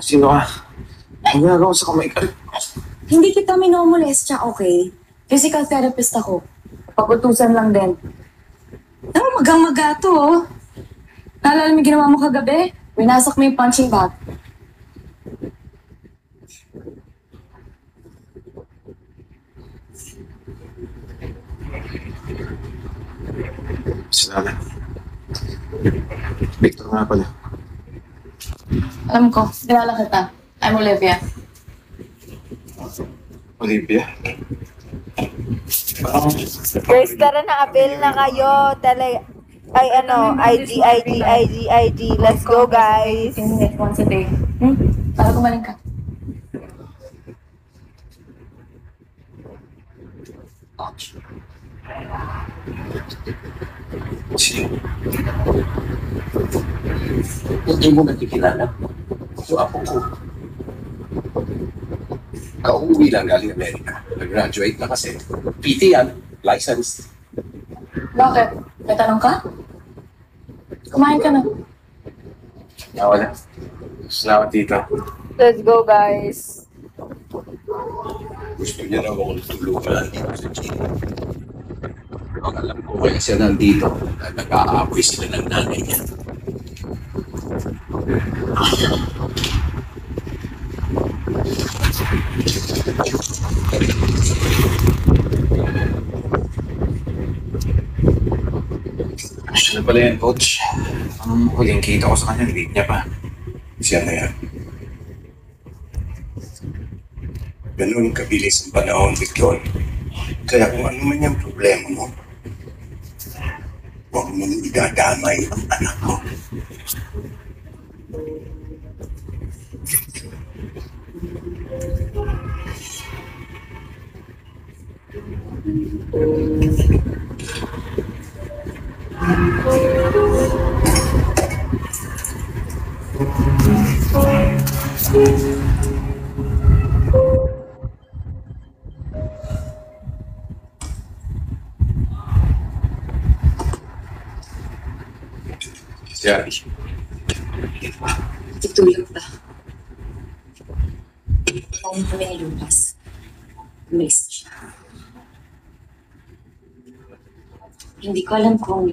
Sino ka? Ang ginagawa sa kamay ka? Hindi kita minomolestya, okay? Physical therapist ako. Pag-utusan lang din. Ano, magang-maga to, oh. Naalala mo yung ginawa mo kagabi? Winasak mo yung punching bag. Salamat. Victor nga pala. Alam ko, kilala kita. I'm Olivia. Olivia? Guys, tara na, apel na kayo. Ay, IG. Let's go, guys. 15 minutes once a day. Para gumaling ka. Sino? Hindi mo nakikilala. So ako ko. Kauwi lang galing Amerika. Nag-graduate na kasi. PT yan. Licensed. Bakit? May tanong ka? Kumain ka na. Nawala. Salamat, tita. Let's go, guys. Gusto niya raw akong tulungan dito sa Chile. Ang alam ko kaya siya nandito na nag-aapoy sila ng nanay niya. Siya na pala yan, coach. Ang huling kita ko sa kanya, hindi niya pa. Siya na yan. Ganun kabilis ang panahon, Victor. Kaya kung ano man yung problema mo, huwag mong idadamay ang anak mo. Siya. Tutulog ba? Kung kami ni Lucas, umalis na siya. Hindi ko alam kung